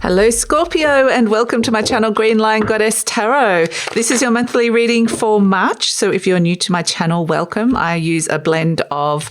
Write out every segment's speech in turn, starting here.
Hello Scorpio, and welcome to my channel GreenLion Goddess Tarot. This is your monthly reading for March. So if you're new to my channel, welcome. I use a blend of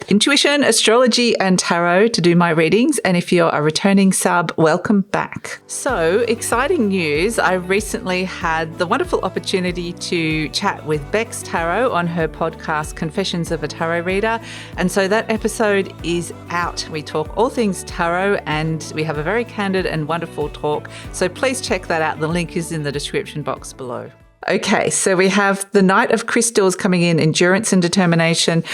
intuition, astrology and tarot to do my readings, and if you're a returning sub, welcome back. So exciting news, I recently had the wonderful opportunity to chat with Bex Tarot on her podcast Confessions of a Tarot Reader, and so that episode is out. We talk all things tarot and we have a very candid and wonderful talk, so please check that out. The link is in the description box below. Okay, so we have the Knight of Crystals coming in, endurance and determination.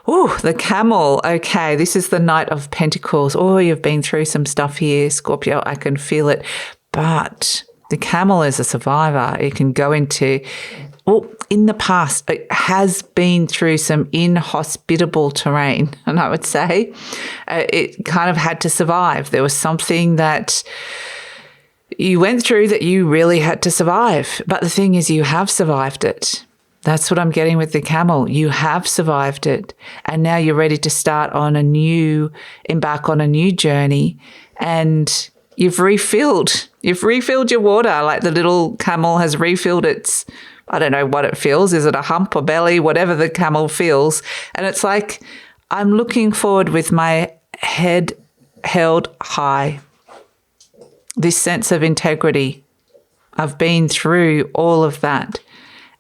Ooh, the Camel. Okay, this is the Knight of Pentacles. Oh, you've been through some stuff here, Scorpio. I can feel it. But the Camel is a survivor. It can go into, in the past, it has been through some inhospitable terrain, and I would say it kind of had to survive. There was something that you went through that you really had to survive. But the thing is, you have survived it. That's what I'm getting with the Camel. You have survived it. And now you're ready to embark on a new journey. And you've refilled your water. Like the little camel has refilled its, I don't know what it feels. Is it a hump or belly? Whatever the camel feels. And it's like, I'm looking forward with my head held high. This sense of integrity. I've been through all of that,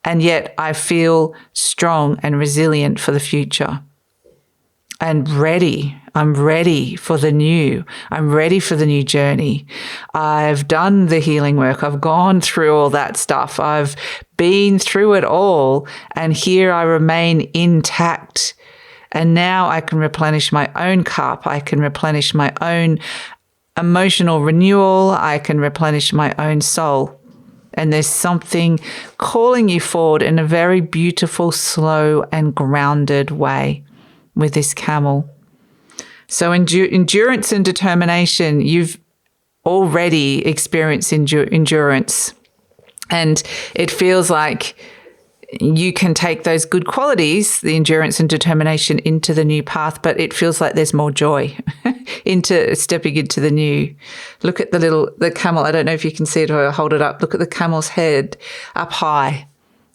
and yet I feel strong and resilient for the future and ready. I'm ready for the new. I'm ready for the new journey. I've done the healing work. I've gone through all that stuff. I've been through it all, and here I remain intact. And now I can replenish my own cup. I can replenish my own emotional renewal. I can replenish my own soul. And there's something calling you forward in a very beautiful, slow and grounded way with this Camel. So endurance and determination, you've already experienced endurance. And it feels like you can take those good qualities, the endurance and determination, into the new path, but it feels like there's more joy into stepping into the new. Look at the camel. I don't know if you can see it or hold it up. Look at the camel's head up high,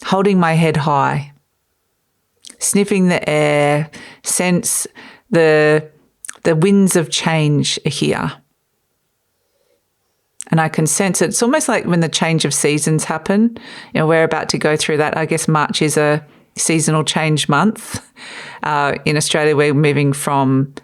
holding my head high, sniffing the air, sense the winds of change are here. And I can sense it. It's almost like when the change of seasons happen. You know, we're about to go through that. I guess March is a seasonal change month. In Australia, we're moving from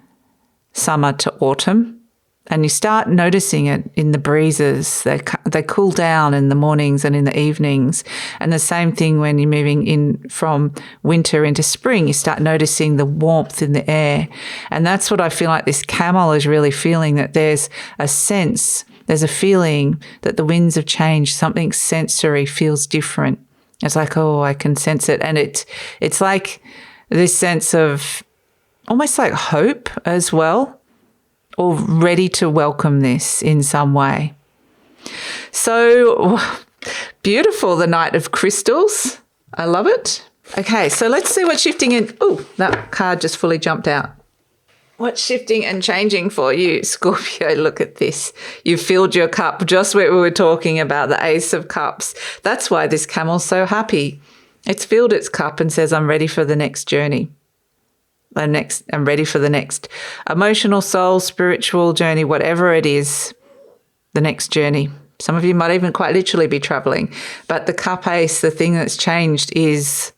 summer to autumn. And you start noticing it in the breezes. They cool down in the mornings and in the evenings. And the same thing when you're moving in from winter into spring, you start noticing the warmth in the air. And that's what I feel like this Camel is really feeling, that there's a sense, there's a feeling that the winds have changed. Something sensory feels different. It's like, oh, I can sense it. And it's like this sense of almost like hope as well, or ready to welcome this in some way. So beautiful, the Knight of Crystals. I love it. Okay, so let's see what's shifting in. Oh, that card just fully jumped out. What's shifting and changing for you, Scorpio? Look at this. You've filled your cup, just what we were talking about, the Ace of Cups. That's why this Camel's so happy. It's filled its cup and says, I'm ready for the next journey. I'm ready for the next emotional, soul, spiritual journey, whatever it is, the next journey. Some of you might even quite literally be traveling. But the Cup Ace, the thing that's changed is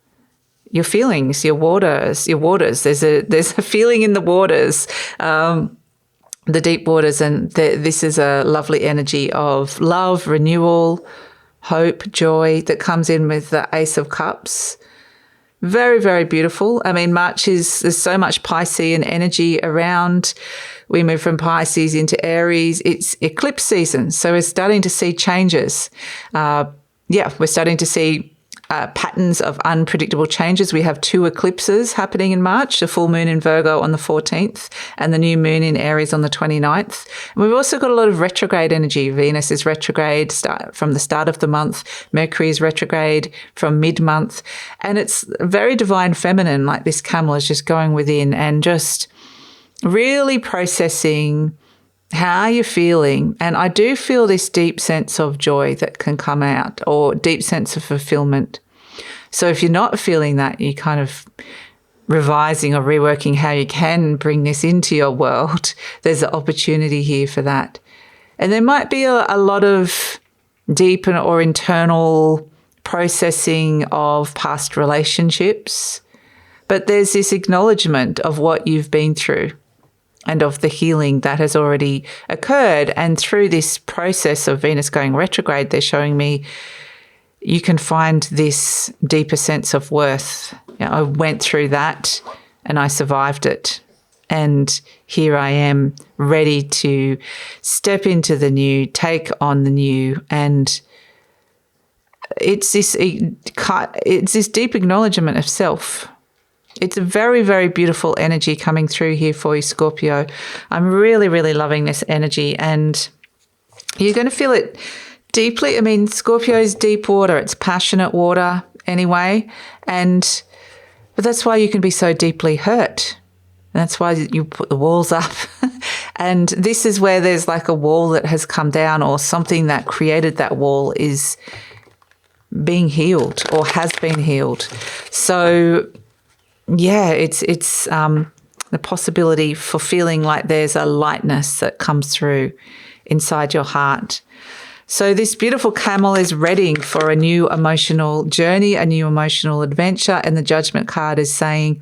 your feelings, your waters. There's a feeling in the waters, the deep waters, and this is a lovely energy of love, renewal, hope, joy that comes in with the Ace of Cups. Very, very beautiful. I mean, March there's so much Piscean energy around. We move from Pisces into Aries. It's eclipse season, so we're starting to see changes. We're starting to see patterns of unpredictable changes. We have 2 eclipses happening in March, the full moon in Virgo on the 14th and the new moon in Aries on the 29th. And we've also got a lot of retrograde energy. Venus is retrograde from the start of the month. Mercury is retrograde from mid-month. And it's very divine feminine, like this Camel is just going within and just really processing How are you feeling? And I do feel this deep sense of joy that can come out, or deep sense of fulfillment. So if you're not feeling that, you're kind of revising or reworking how you can bring this into your world. There's an opportunity here for that. And there might be a lot of deep or internal processing of past relationships, but there's this acknowledgement of what you've been through and of the healing that has already occurred. And through this process of Venus going retrograde, they're showing me you can find this deeper sense of worth. You know, I went through that and I survived it. And here I am ready to step into the new, take on the new. And it's this deep acknowledgement of self. It's a very, very beautiful energy coming through here for you, Scorpio. I'm really, really loving this energy, and you're going to feel it deeply. I mean, Scorpio is deep water. It's passionate water anyway, but that's why you can be so deeply hurt. That's why you put the walls up. And this is where there's like a wall that has come down, or something that created that wall is being healed or has been healed. So yeah, it's the possibility for feeling like there's a lightness that comes through inside your heart. So this beautiful camel is ready for a new emotional journey, a new emotional adventure. And the Judgment card is saying,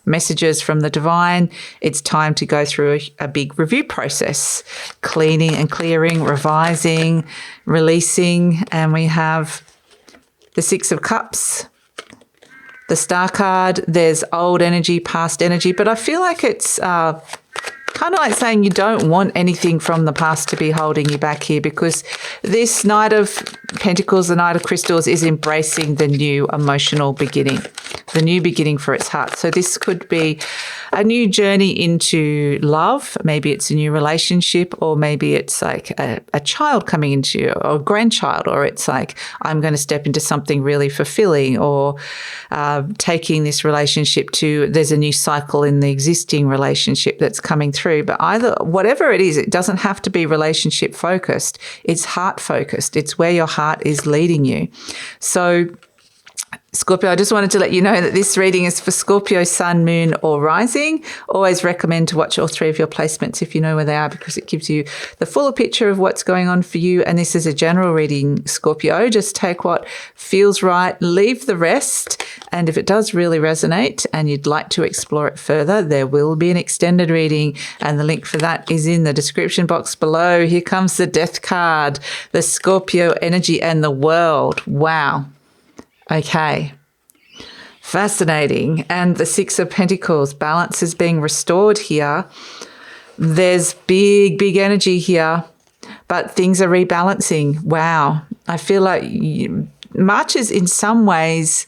messages from the divine, it's time to go through a big review process, cleaning and clearing, revising, releasing. And we have the Six of Cups, the Star card. There's old energy, past energy, but I feel like it's kind of like saying you don't want anything from the past to be holding you back here, because this Knight of Pentacles, the Knight of Crystals, is embracing the new emotional beginning, the new beginning for its heart. So this could be a new journey into love. Maybe it's a new relationship, or maybe it's like a child coming into you, or a grandchild, or it's like, I'm going to step into something really fulfilling, or taking this relationship to, there's a new cycle in the existing relationship that's coming through. But either, whatever it is, it doesn't have to be relationship focused. It's heart focused. It's where your heart is leading you. So Scorpio, I just wanted to let you know that this reading is for Scorpio, Sun, Moon, or Rising. Always recommend to watch all three of your placements if you know where they are, because it gives you the fuller picture of what's going on for you. And this is a general reading, Scorpio. Just take what feels right, leave the rest. And if it does really resonate and you'd like to explore it further, there will be an extended reading. And the link for that is in the description box below. Here comes the Death card, the Scorpio energy and the world. Wow. Okay, fascinating. And the Six of Pentacles, balance is being restored here. There's big, big energy here, but things are rebalancing. Wow. I feel like March is in some ways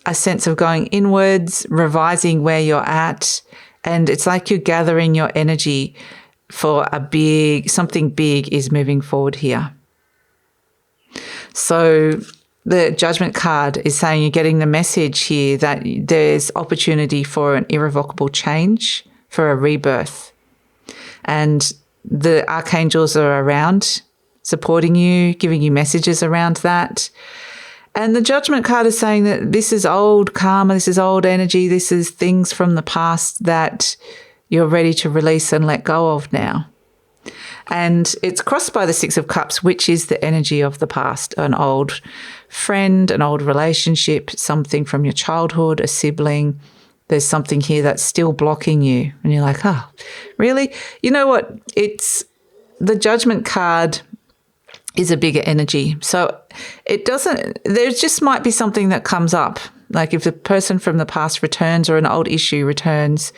a sense of going inwards, revising where you're at. And it's like you're gathering your energy for something big is moving forward here. So the Judgment card is saying you're getting the message here that there's opportunity for an irrevocable change, for a rebirth. And the archangels are around supporting you, giving you messages around that. And the Judgment card is saying that this is old karma, this is old energy, this is things from the past that you're ready to release and let go of now. And it's crossed by the Six of Cups, which is the energy of the past, an old friend, an old relationship, something from your childhood, a sibling. There's something here that's still blocking you. And you're like, oh, really? You know what? It's the Judgment card is a bigger energy. So there just might be something that comes up. Like if the person from the past returns or an old issue returns,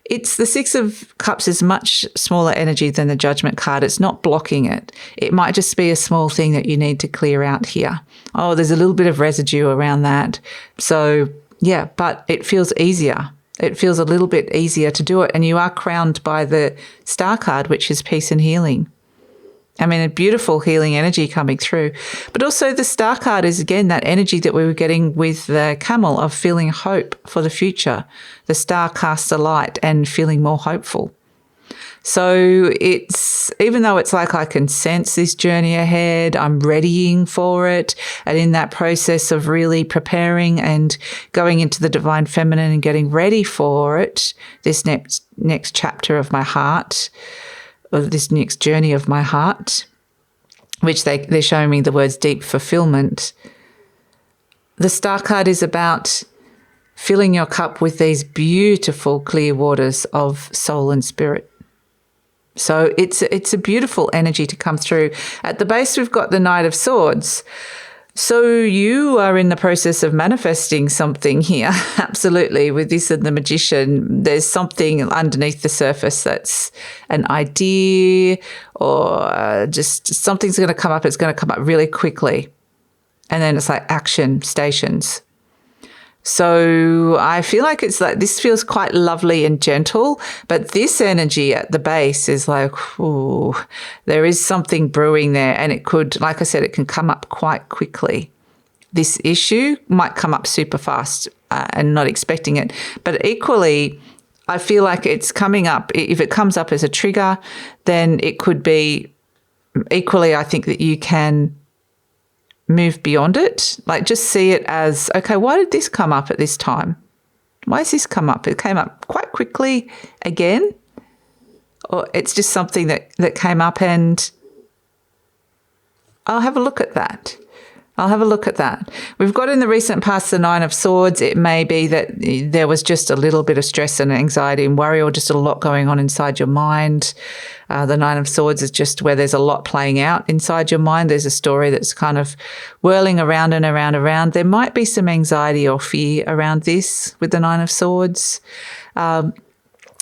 it's the Six of Cups is much smaller energy than the Judgment card. It's not blocking it. It might just be a small thing that you need to clear out here. Oh, there's a little bit of residue around that. So, yeah, but it feels easier. It feels a little bit easier to do it. And you are crowned by the Star card, which is peace and healing. I mean, a beautiful healing energy coming through. But also the Star card is, again, that energy that we were getting with the Camel of feeling hope for the future. The star casts a light and feeling more hopeful. So it's, even though it's like I can sense this journey ahead, I'm readying for it. And in that process of really preparing and going into the divine feminine and getting ready for it, this next chapter of my heart, or this next journey of my heart, which they're showing me the words deep fulfillment. The Star card is about filling your cup with these beautiful clear waters of soul and spirit. So it's a beautiful energy to come through. At the base, we've got the Knight of Swords. So you are in the process of manifesting something here, absolutely, with this and the Magician. There's something underneath the surface that's an idea, or just something's going to come up. It's going to come up really quickly. And then it's like action stations. So I feel like it's like, this feels quite lovely and gentle, but this energy at the base is like, ooh, there is something brewing there. And it could, like I said, it can come up quite quickly. This issue might come up super fast and not expecting it. But equally, I feel like it's coming up. If it comes up as a trigger, then it could be equally, I think that you can move beyond it. Like, just see it as, okay, why did this come up at this time? Why has this come up? It came up quite quickly again. Or it's just something that came up, and I'll have a look at that. We've got in the recent past the Nine of Swords. It may be that there was just a little bit of stress and anxiety and worry, or just a lot going on inside your mind. The Nine of Swords is just where there's a lot playing out inside your mind. There's a story that's kind of whirling around and around and around. There might be some anxiety or fear around this with the Nine of Swords.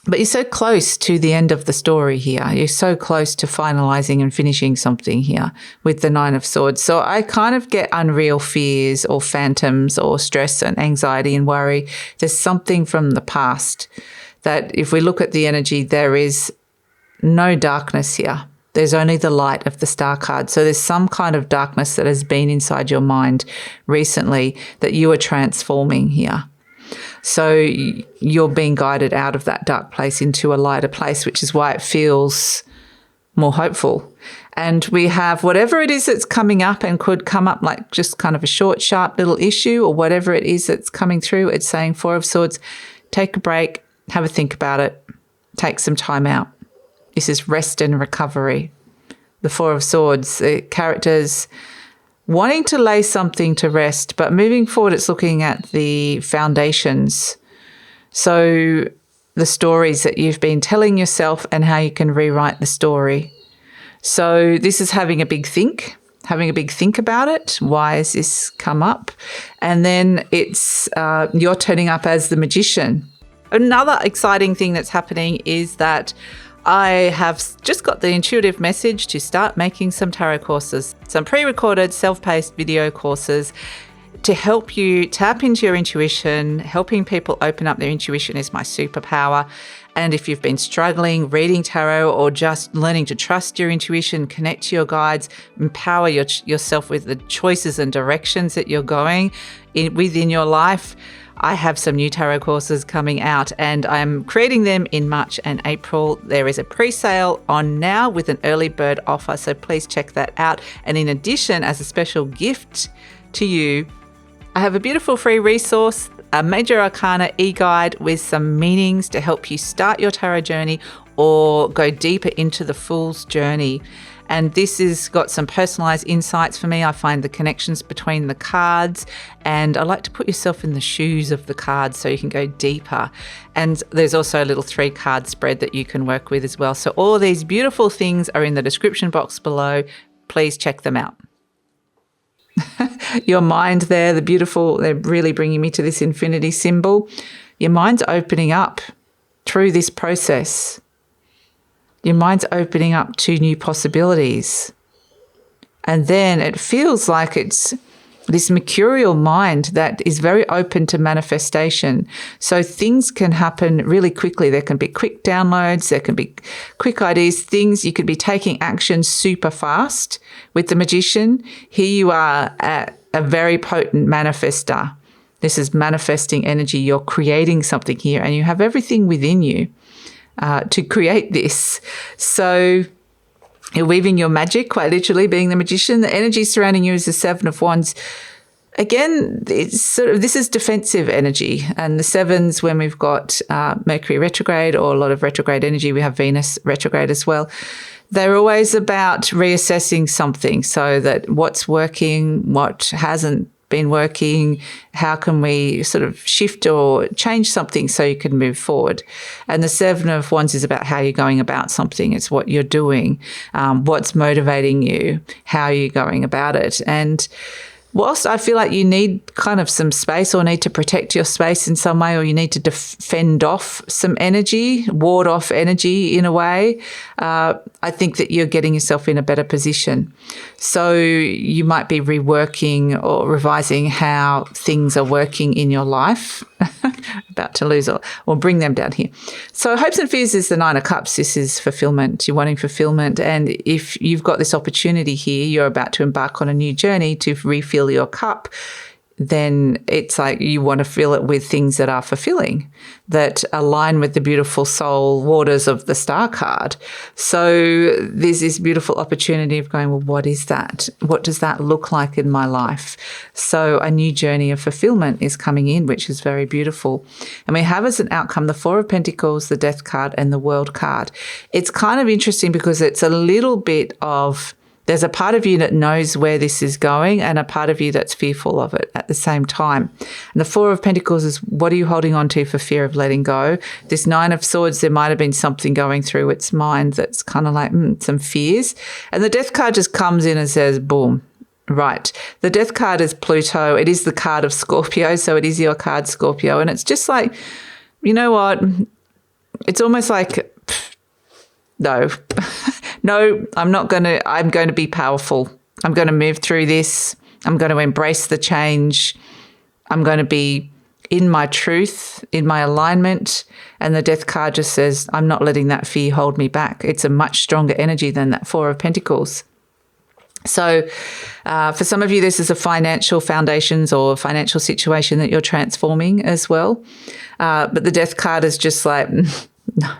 But you're so close to the end of the story here. You're so close to finalising and finishing something here with the Nine of Swords. So I kind of get unreal fears or phantoms or stress and anxiety and worry. There's something from the past that, if we look at the energy, there is no darkness here. There's only the light of the Star card. So there's some kind of darkness that has been inside your mind recently that you are transforming here. So you're being guided out of that dark place into a lighter place, which is why it feels more hopeful. And we have whatever it is that's coming up, and could come up like just kind of a short, sharp little issue, or whatever it is that's coming through. It's saying, Four of Swords, take a break, have a think about it, take some time out. This is rest and recovery. The Four of Swords, the characters wanting to lay something to rest, but moving forward, it's looking at the foundations. So the stories that you've been telling yourself and how you can rewrite the story. So this is having a big think about it. Why has this come up? And then it's you're turning up as the Magician. Another exciting thing that's happening is that I have just got the intuitive message to start making some tarot courses, some pre-recorded self-paced video courses to help you tap into your intuition. Helping people open up their intuition is my superpower. And if you've been struggling reading tarot, or just learning to trust your intuition, connect to your guides, empower yourself with the choices and directions that you're going within your life, I have some new tarot courses coming out, and I'm creating them in March and April. There is a pre-sale on now with an early bird offer, so please check that out. And in addition, as a special gift to you, I have a beautiful free resource, a Major Arcana e-guide with some meanings to help you start your tarot journey or go deeper into the Fool's journey. And this has got some personalized insights for me. I find the connections between the cards, and I like to put yourself in the shoes of the cards so you can go deeper. And there's also a little 3-card spread that you can work with as well. So all these beautiful things are in the description box below. Please check them out. Your mind there, they're really bringing me to this infinity symbol. Your mind's opening up through this process. Your mind's opening up to new possibilities. And then it feels like it's this mercurial mind that is very open to manifestation. So things can happen really quickly. There can be quick downloads. There can be quick ideas, things. You could be taking action super fast with the Magician. Here you are at a very potent manifester. This is manifesting energy. You're creating something here, and you have everything within you. to create this. So you're weaving your magic, quite literally, being the magician. The energy surrounding you is the Seven of Wands. Again, it's this is defensive energy. And the sevens, when we've got Mercury retrograde or a lot of retrograde energy, we have Venus retrograde as well. They're always about reassessing something, so that what's working, what hasn't been working, how can we sort of shift or change something so you can move forward. And the Seven of Wands is about how you're going about something. It's what you're doing, what's motivating you, how you're going about it. And whilst I feel like you need kind of some space or need to protect your space in some way, or you need to fend off some energy, ward off energy in a way, I think that you're getting yourself in a better position. So you might be reworking or revising how things are working in your life. About to lose or bring them down here. So hopes and fears is the Nine of Cups. This is fulfillment. You're wanting fulfillment. And if you've got this opportunity here, you're about to embark on a new journey to refill your cup, then it's like you want to fill it with things that are fulfilling, that align with the beautiful soul waters of the Star card. So there's this beautiful opportunity of going, well, what is that? What does that look like in my life? So a new journey of fulfillment is coming in, which is very beautiful. And we have as an outcome the Four of Pentacles, the Death card, and the World card. It's kind of interesting because it's a little bit of, there's a part of you that knows where this is going and a part of you that's fearful of it at the same time. And the Four of Pentacles is, what are you holding on to for fear of letting go? This Nine of Swords, there might have been something going through its mind that's kind of like some fears. And the Death card just comes in and says, boom. Right. The Death card is Pluto. It is the card of Scorpio. So it is your card, Scorpio. And it's just like, you know what? It's almost like, no. No, I'm going to be powerful. I'm going to move through this. I'm going to embrace the change. I'm going to be in my truth, in my alignment. And the Death card just says, I'm not letting that fear hold me back. It's a much stronger energy than that Four of Pentacles. So for some of you, this is a financial foundations or financial situation that you're transforming as well. But the Death card is just like, no,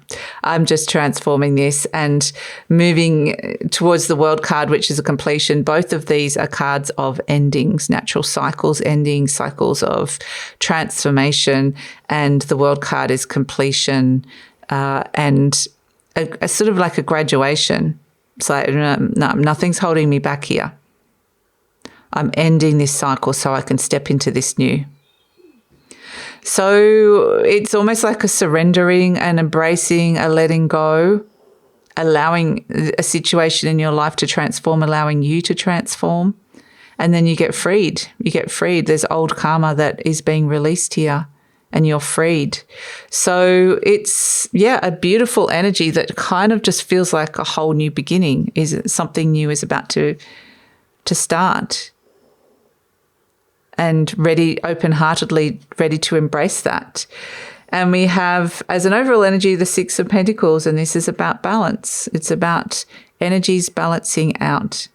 I'm just transforming this and moving towards the World card, which is a completion. Both of these are cards of endings, natural cycles, endings, cycles of transformation. And the World card is completion and a sort of like a graduation. It's like, no, nothing's holding me back here. I'm ending this cycle so I can step into this new. So it's almost like a surrendering and embracing, a letting go, allowing a situation in your life to transform, allowing you to transform. And then you get freed. You get freed. There's old karma that is being released here and you're freed. So it's, a beautiful energy that kind of just feels like a whole new beginning. Is something new is about to start. And ready, open-heartedly ready to embrace that. And we have, as an overall energy, the Six of Pentacles, and this is about balance. It's about energies balancing out.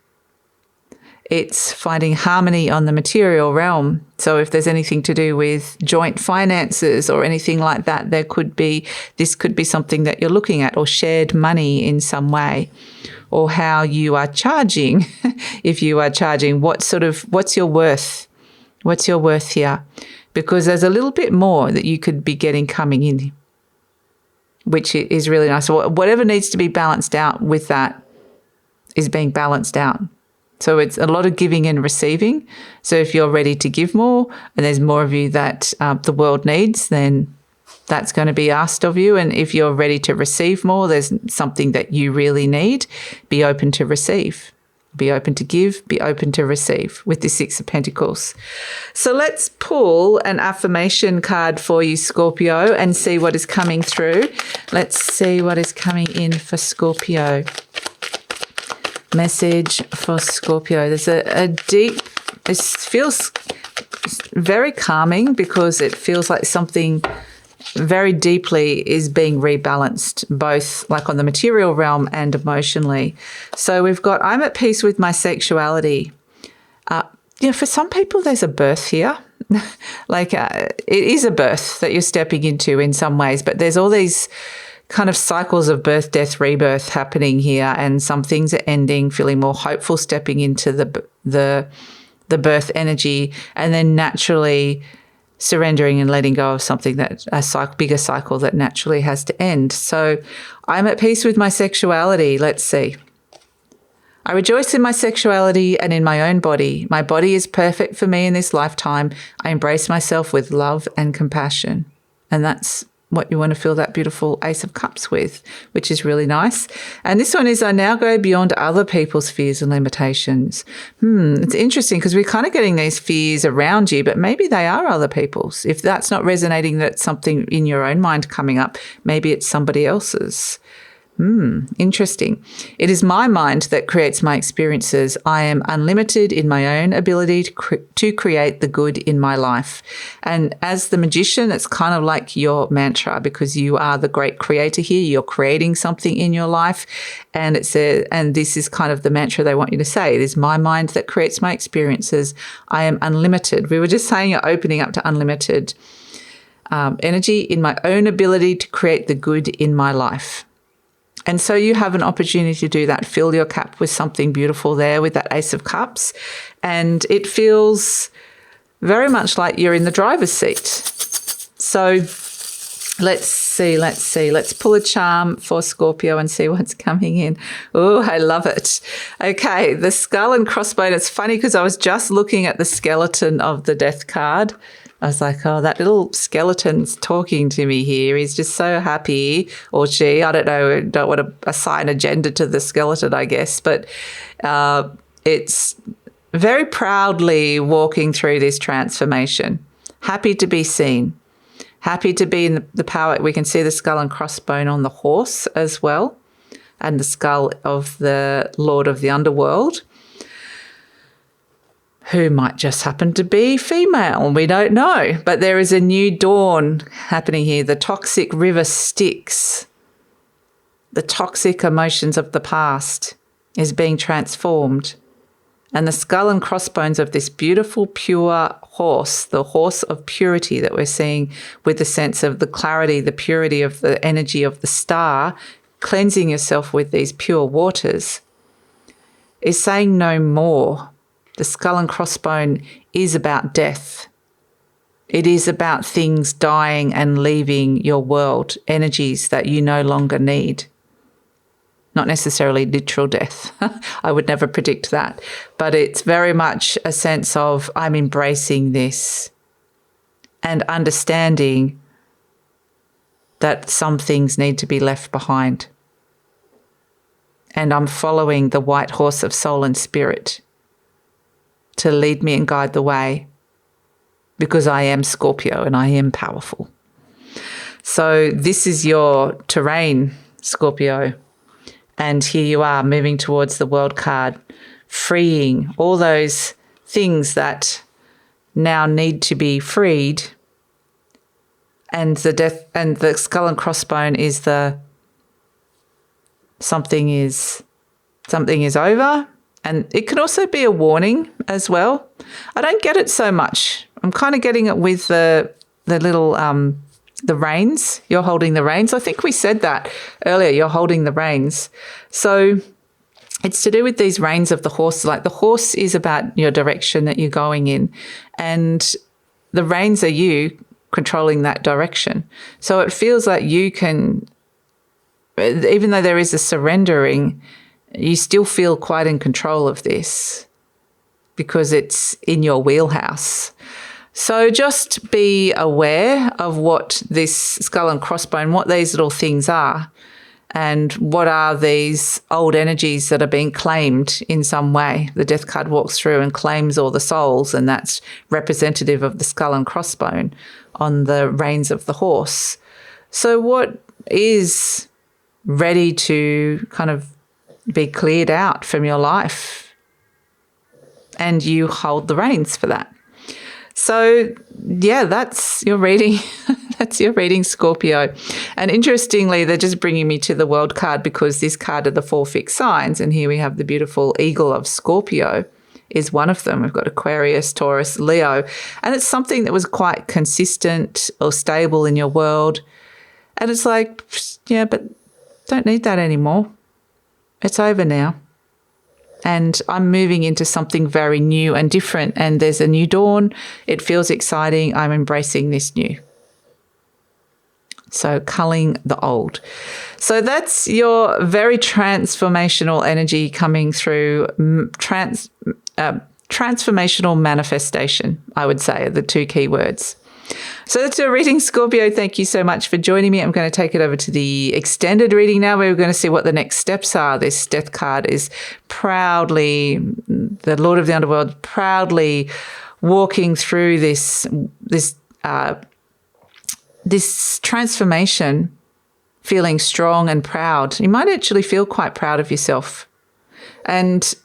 It's finding harmony on the material realm. So if there's anything to do with joint finances or anything like that, this could be something that you're looking at, or shared money in some way, or how you are charging. If you are charging, what's your worth? What's your worth here? Because there's a little bit more that you could be getting coming in, which is really nice. So whatever needs to be balanced out with that is being balanced out. So it's a lot of giving and receiving. So if you're ready to give more and there's more of you that the world needs, then that's going to be asked of you. And if you're ready to receive more, there's something that you really need, be open to receive. Be open to give, be open to receive with the Six of Pentacles. So let's pull an affirmation card for you, Scorpio, and see what is coming through. Let's see what is coming in for Scorpio. Message for Scorpio. There's a deep, it feels very calming because it feels like something very deeply is being rebalanced, both like on the material realm and emotionally. So we've got, I'm at peace with my sexuality. For some people, there's a birth here. It is a birth that you're stepping into in some ways, but there's all these kind of cycles of birth, death, rebirth happening here, and some things are ending, feeling more hopeful, stepping into the birth energy, and then naturally surrendering and letting go of something that bigger cycle that naturally has to end. So I'm at peace with my sexuality. Let's see. I rejoice in my sexuality and in my own body. My body is perfect for me in this lifetime. I embrace myself with love and compassion. And that's what you want to fill that beautiful Ace of Cups with, which is really nice. And this one is, I now go beyond other people's fears and limitations. It's interesting because we're kind of getting these fears around you, but maybe they are other people's. If that's not resonating, that's something in your own mind coming up. Maybe it's somebody else's. Interesting. It is my mind that creates my experiences. I am unlimited in my own ability to create the good in my life. And as the magician, it's kind of like your mantra, because you are the great creator here. You're creating something in your life. And and this is kind of the mantra they want you to say. It is my mind that creates my experiences. I am unlimited. We were just saying you're opening up to unlimited energy in my own ability to create the good in my life. And so you have an opportunity to do that. Fill your cup with something beautiful there with that Ace of Cups. And it feels very much like you're in the driver's seat. So let's see. Let's pull a charm for Scorpio and see what's coming in. Oh, I love it. Okay, the skull and crossbone. It's funny because I was just looking at the skeleton of the death card. I was like, oh, that little skeleton's talking to me here. He's just so happy, or she, I don't know, don't want to assign a gender to the skeleton, I guess, but it's very proudly walking through this transformation, happy to be seen, happy to be in the power. We can see the skull and crossbone on the horse as well, and the skull of the Lord of the Underworld, who might just happen to be female. We don't know. But there is a new dawn happening here. The toxic river Styx, the toxic emotions of the past, is being transformed. And the skull and crossbones of this beautiful, pure horse, the horse of purity that we're seeing, with the sense of the clarity, the purity of the energy of the star, cleansing yourself with these pure waters, is saying no more. The skull and crossbone is about death. It is about things dying and leaving your world, energies that you no longer need. Not necessarily literal death. I would never predict that. But it's very much a sense of, I'm embracing this and understanding that some things need to be left behind. And I'm following the white horse of soul and spirit to lead me and guide the way, because I am Scorpio and I am powerful. So this is your terrain, Scorpio. And here you are moving towards the World card, freeing all those things that now need to be freed. And the death and the skull and crossbone is something is over. And it can also be a warning as well. I don't get it so much. I'm kind of getting it with the little, the reins. You're holding the reins. I think we said that earlier. You're holding the reins. So it's to do with these reins of the horse. Like the horse is about your direction that you're going in. And the reins are you controlling that direction. So it feels like you can, even though there is a surrendering, you still feel quite in control of this because it's in your wheelhouse. So just be aware of what this skull and crossbone, what these little things are, and what are these old energies that are being claimed in some way. The death card walks through and claims all the souls, and that's representative of the skull and crossbone on the reins of the horse. So what is ready to kind of be cleared out from your life, and you hold the reins for that. So yeah, that's your reading. That's your reading, Scorpio. And interestingly, they're just bringing me to the World card because this card are the 4 fixed signs, and here we have the beautiful eagle of Scorpio is one of them. We've got Aquarius, Taurus, Leo, and it's something that was quite consistent or stable in your world. And it's like, yeah, but don't need that anymore. It's over now. And I'm moving into something very new and different. And there's a new dawn. It feels exciting. I'm embracing this new. So culling the old. So that's your very transformational energy coming through. Transformational manifestation, I would say, are the two key words. So that's your reading, Scorpio. Thank you so much for joining me. I'm going to take it over to the extended reading now. We're going to see what the next steps are. This Death card is proudly, the Lord of the Underworld, proudly walking through this transformation, feeling strong and proud. You might actually feel quite proud of yourself. And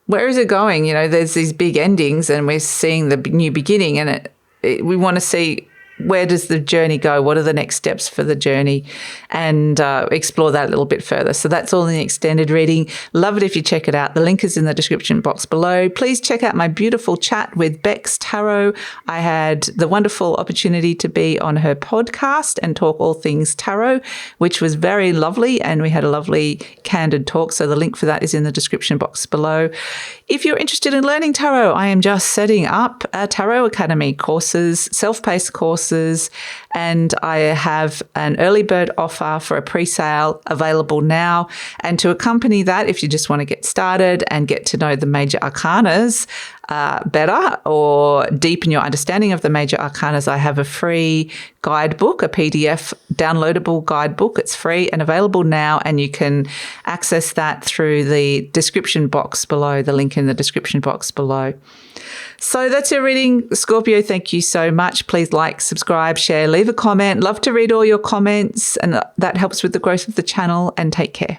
where is it going? You know, there's these big endings and we're seeing the new beginning, and we want to see, where does the journey go? What are the next steps for the journey? And explore that a little bit further. So that's all in the extended reading. Love it if you check it out. The link is in the description box below. Please check out my beautiful chat with Bex Tarot. I had the wonderful opportunity to be on her podcast and talk all things tarot, which was very lovely. And we had a lovely candid talk. So the link for that is in the description box below. If you're interested in learning tarot, I am just setting up a Tarot Academy courses, self-paced courses, and I have an early bird offer for a pre-sale available now. And to accompany that, if you just want to get started and get to know the major arcanas better, or deepen your understanding of the major arcanas, I have a free guidebook, a PDF downloadable guidebook. It's free and available now, and you can access that through the description box below, the link in the description box below. So that's your reading, Scorpio. Thank you so much. Please like, subscribe, share, leave a comment. Love to read all your comments, and that helps with the growth of the channel, and take care.